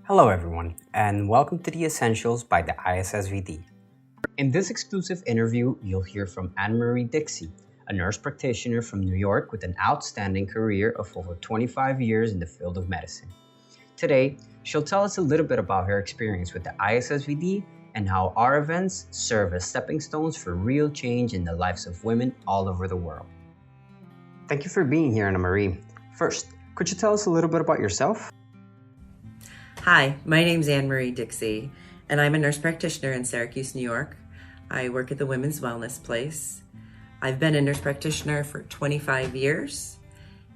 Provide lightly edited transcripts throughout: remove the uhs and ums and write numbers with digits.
Hello everyone, and welcome to The Essentials by the ISSVD. In this exclusive interview, you'll hear from Annemarie Dixe, a nurse practitioner from New York with an outstanding career of over 25 years in the field of medicine. Today, she'll tell us a little bit about her experience with the ISSVD and how our events serve as stepping stones for real change in the lives of women all over the world. Thank you for being here, Annemarie. First, could you tell us a little bit about yourself? Hi, my name's Annemarie Dixe, and I'm a nurse practitioner in Syracuse, New York. I work at the Women's Wellness Place. I've been a nurse practitioner for 25 years,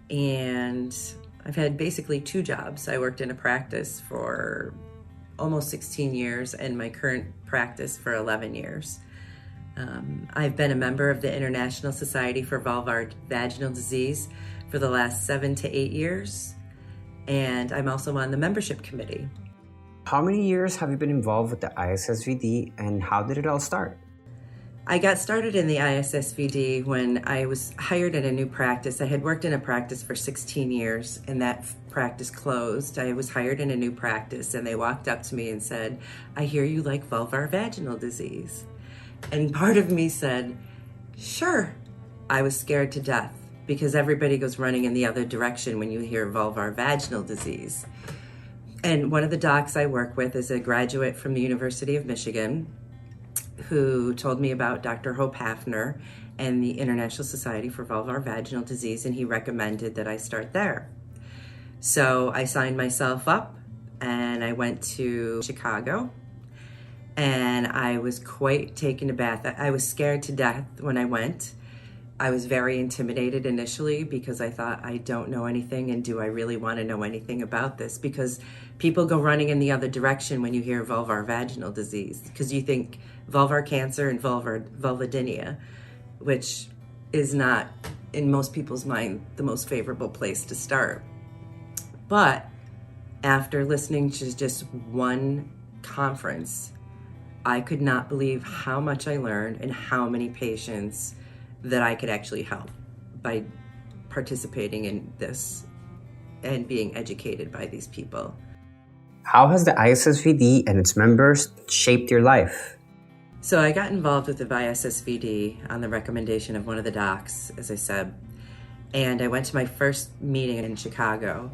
and I've had basically two jobs. I worked in a practice for almost 16 years and my current practice for 11 years. I've been a member of the International Society for Vulvovaginal Disease for the last 7 to 8 years. And I'm also on the membership committee. How many years have you been involved with the ISSVD and how did it all start? I got started in the ISSVD when I was hired in a new practice. I had worked in a practice for 16 years and that practice closed. I was hired in a new practice and they walked up to me and said, "I hear you like vulvovaginal disease." And part of me said, "Sure." I was scared to death, because everybody goes running in the other direction when you hear vulvovaginal disease. And one of the docs I work with is a graduate from the University of Michigan who told me about Dr. Hope Hafner and the International Society for Vulvovaginal Disease, and he recommended that I start there. So I signed myself up and I went to Chicago, and I was quite taken aback. I was scared to death when I went. I was very intimidated initially because I thought, I don't know anything, and do I really want to know anything about this? Because people go running in the other direction when you hear vulvovaginal disease, because you think vulvar cancer and vulvodynia, which is not, in most people's mind, the most favorable place to start. But after listening to just one conference, I could not believe how much I learned and how many patients that I could actually help by participating in this and being educated by these people. How has the ISSVD and its members shaped your life? So I got involved with the ISSVD on the recommendation of one of the docs, as I said, and I went to my first meeting in Chicago,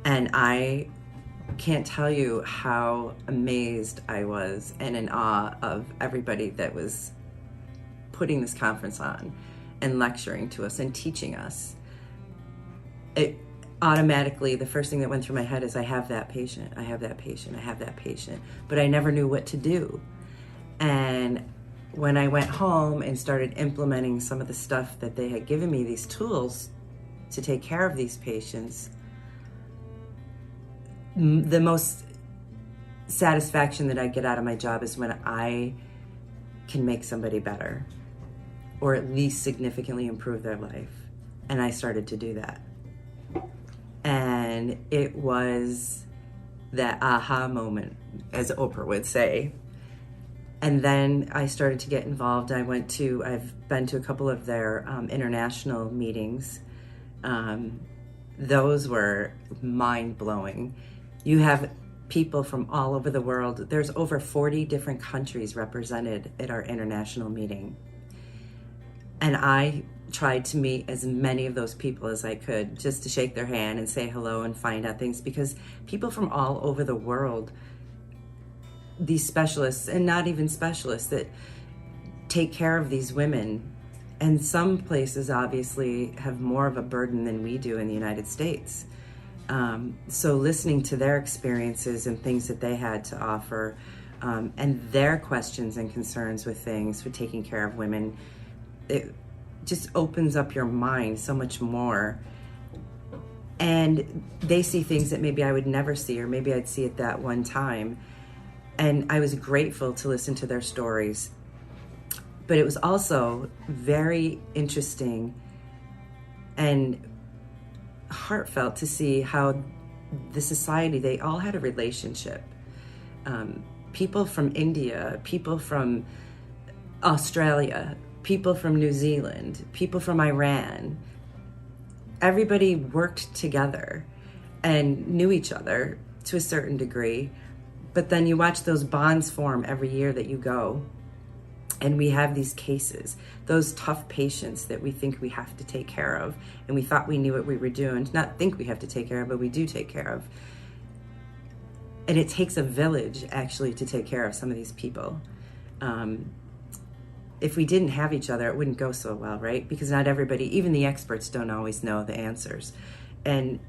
and I can't tell you how amazed I was and in awe of everybody that was putting this conference on and lecturing to us and teaching us. It automatically, the first thing that went through my head is, I have that patient, I have that patient, I have that patient, but I never knew what to do. And when I went home and started implementing some of the stuff that they had given me, these tools to take care of these patients, the most satisfaction that I get out of my job is when I can make somebody better, or at least significantly improve their life. And I started to do that. And it was that aha moment, as Oprah would say. And then I started to get involved. I've been to a couple of their international meetings. Those were mind-blowing. You have people from all over the world. There's over 40 different countries represented at our international meeting. And I tried to meet as many of those people as I could, just to shake their hand and say hello and find out things, because people from all over the world, these specialists, and not even specialists, that take care of these women, and some places obviously have more of a burden than we do in the United States. So listening to their experiences and things that they had to offer, and their questions and concerns with things, with taking care of women, it just opens up your mind so much more. And they see things that maybe I would never see, or maybe I'd see it that one time. And I was grateful to listen to their stories. But it was also very interesting and heartfelt to see how the society, they all had a relationship. People from India, people from Australia, people from New Zealand, people from Iran, everybody worked together and knew each other to a certain degree, but then you watch those bonds form every year that you go. And we have these cases, those tough patients that we think we have to take care of, and we thought we knew what we were doing. Not think we have to take care of, but we do take care of. And it takes a village, actually, to take care of some of these people. If we didn't have each other, it wouldn't go so well, right? Because not everybody, even the experts, don't always know the answers. And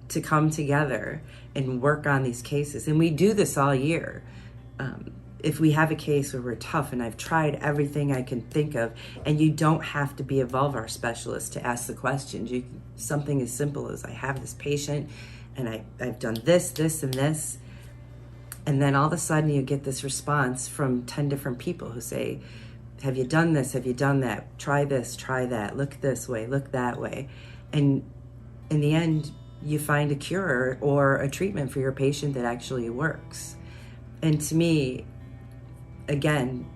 to come together and work on these cases, and we do this all year. If we have a case where we're tough, and I've tried everything I can think of, and you don't have to be a vulvar specialist to ask the questions. Something as simple as, I have this patient, and I've done this, this, and this. And then all of a sudden you get this response from 10 different people who say, have you done this? Have you done that? Try this, try that. Look this way, look that way. And in the end, you find a cure or a treatment for your patient that actually works. And to me, again,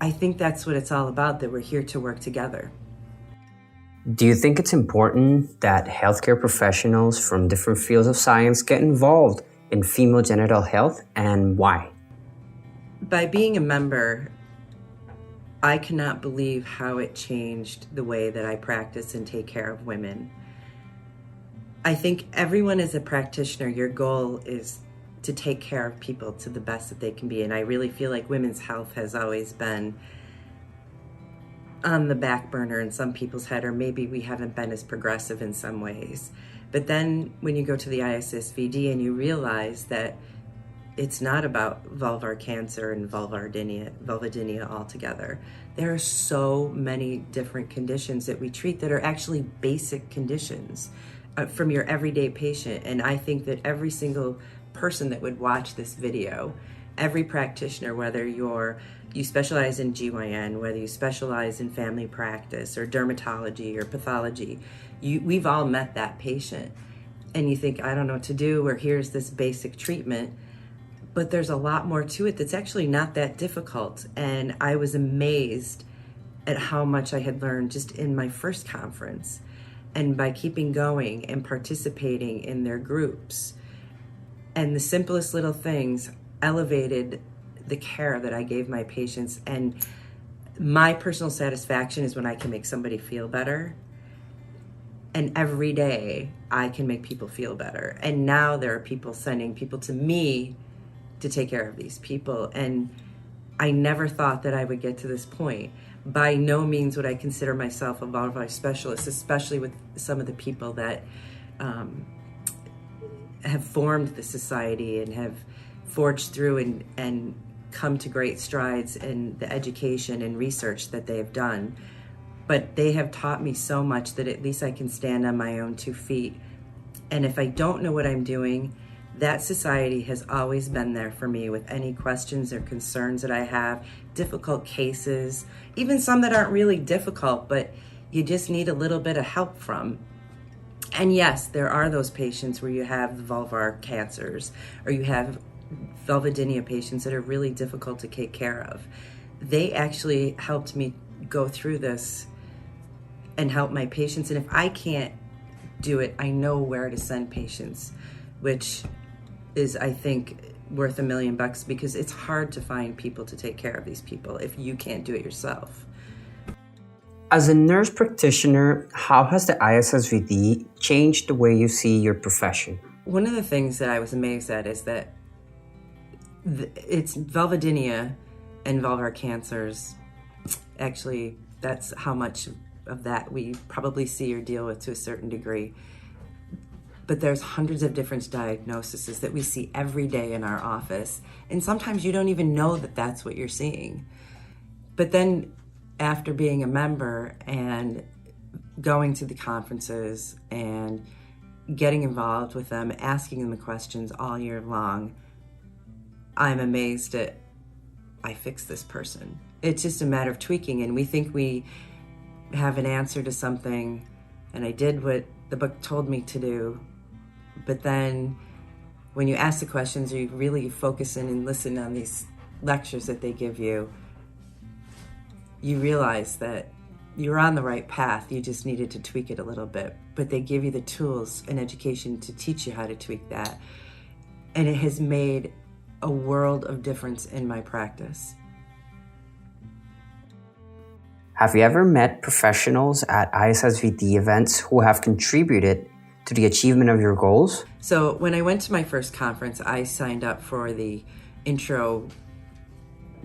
I think that's what it's all about, that we're here to work together. Do you think it's important that healthcare professionals from different fields of science get involved in female genital health, and why? By being a member, I cannot believe how it changed the way that I practice and take care of women. I think everyone as a practitioner, your goal is to take care of people to the best that they can be. And I really feel like women's health has always been on the back burner in some people's head, or maybe we haven't been as progressive in some ways. But then when you go to the ISSVD and you realize that it's not about vulvar cancer and vulvodynia altogether. There are so many different conditions that we treat that are actually basic conditions from your everyday patient. And I think that every single person that would watch this video, every practitioner, whether you specialize in GYN, whether you specialize in family practice or dermatology or pathology, we've all met that patient. And you think, I don't know what to do, or here's this basic treatment. But there's a lot more to it that's actually not that difficult. And I was amazed at how much I had learned just in my first conference. And by keeping going and participating in their groups, and the simplest little things elevated the care that I gave my patients. And my personal satisfaction is when I can make somebody feel better. And every day I can make people feel better. And now there are people sending people to me to take care of these people. And I never thought that I would get to this point. By no means would I consider myself a vulvar specialist, especially with some of the people that have formed the society and have forged through and come to great strides in the education and research that they have done. But they have taught me so much that at least I can stand on my own 2 feet. And if I don't know what I'm doing, that society has always been there for me with any questions or concerns that I have, difficult cases, even some that aren't really difficult, but you just need a little bit of help from. And yes, there are those patients where you have vulvar cancers, or you have vulvodynia patients that are really difficult to take care of. They actually helped me go through this and help my patients. And if I can't do it, I know where to send patients, which is, I think, worth $1 million, because it's hard to find people to take care of these people if you can't do it yourself. As a nurse practitioner, how has the ISSVD changed the way you see your profession? One of the things that I was amazed at is that it's vulvodynia and vulvar cancers. Actually, that's how much of that we probably see or deal with to a certain degree. But there's hundreds of different diagnoses that we see every day in our office. And sometimes you don't even know that that's what you're seeing. But then after being a member and going to the conferences and getting involved with them, asking them the questions all year long, I'm amazed at, I fixed this person. It's just a matter of tweaking, and we think we have an answer to something, and I did what the book told me to do. But then when you ask the questions, you really focus in and listen on these lectures that they give you, you realize that you're on the right path. You just needed to tweak it a little bit. But they give you the tools and education to teach you how to tweak that. And it has made a world of difference in my practice. Have you ever met professionals at ISSVD events who have contributed to the achievement of your goals? So when I went to my first conference, I signed up for the intro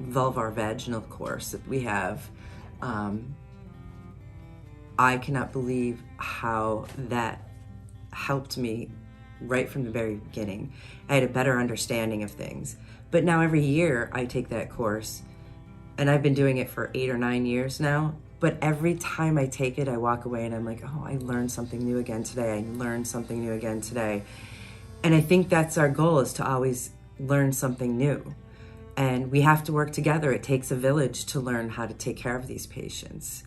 vulvovaginal course that we have. I cannot believe how that helped me right from the very beginning. I had a better understanding of things. But now every year I take that course, and I've been doing it for 8 or 9 years now. But every time I take it, I walk away and I'm like, oh, I learned something new again today. I learned something new again today. And I think that's our goal, is to always learn something new. And we have to work together. It takes a village to learn how to take care of these patients.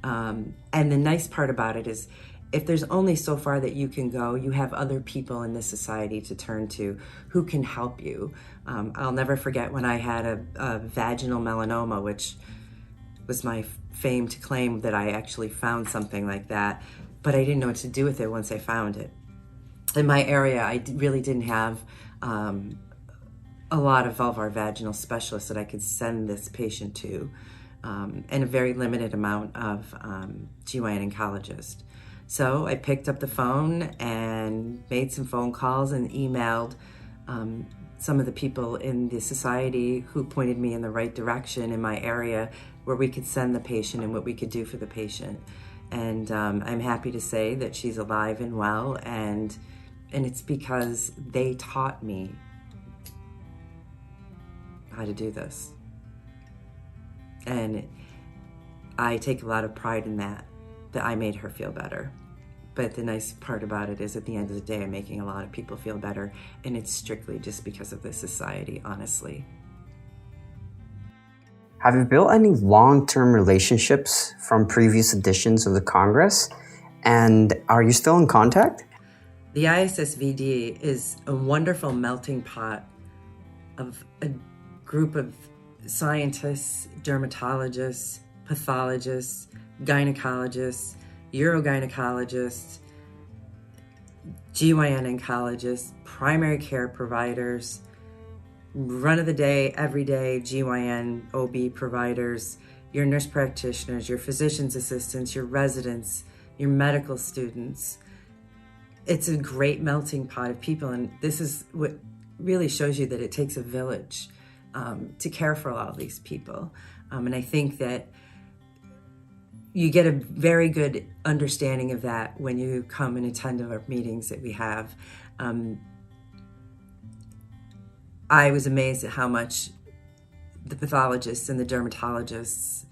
And the nice part about it is, if there's only so far that you can go, you have other people in this society to turn to who can help you. I'll never forget when I had a vaginal melanoma, which was my fame to claim that I actually found something like that, but I didn't know what to do with it once I found it. In my area, I really didn't have a lot of vulvovaginal specialists that I could send this patient to, and a very limited amount of GYN oncologists. So I picked up the phone and made some phone calls and emailed some of the people in the society who pointed me in the right direction in my area where we could send the patient and what we could do for the patient. And I'm happy to say that she's alive and well, and it's because they taught me how to do this. And I take a lot of pride in that I made her feel better. But the nice part about it is, at the end of the day, I'm making a lot of people feel better, and it's strictly just because of this society, honestly. Have you built any long-term relationships from previous editions of the Congress? And are you still in contact? The ISSVD is a wonderful melting pot of a group of scientists, dermatologists, pathologists, gynecologists, urogynecologists, GYN oncologists, primary care providers, run-of-the-day, everyday GYN OB providers, your nurse practitioners, your physician's assistants, your residents, your medical students. It's a great melting pot of people, and this is what really shows you that it takes a village to care for all these people. And I think that you get a very good understanding of that when you come and attend our meetings that we have. I was amazed at how much the pathologists and the dermatologists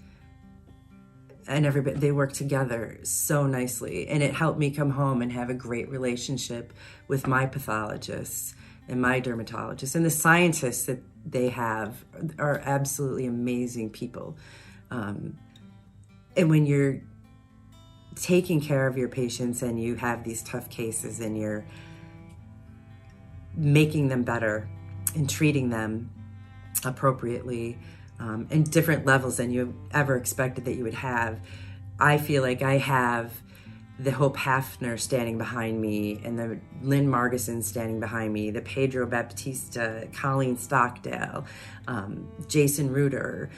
and everybody, they work together so nicely. And it helped me come home and have a great relationship with my pathologists and my dermatologists. And the scientists that they have are absolutely amazing people. And when you're taking care of your patients and you have these tough cases and you're making them better and treating them appropriately in different levels than you ever expected that you would have, I feel like I have the Hope Hafner standing behind me, and the Lynn Margison standing behind me, the Pedro Baptista, Colleen Stockdale, Jason Reuter,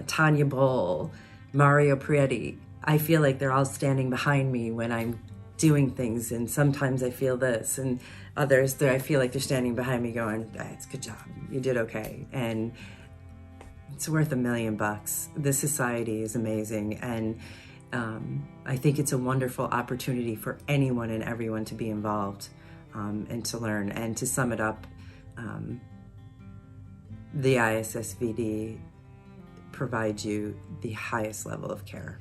Tanya Boll, Mario Prietti. I feel like they're all standing behind me when I'm doing things, and sometimes I feel this, and others I feel like they're standing behind me going, "It's good job, you did okay," and it's worth $1 million. This society is amazing, and I think it's a wonderful opportunity for anyone and everyone to be involved and to learn. And to sum it up, the ISSVD provides you the highest level of care.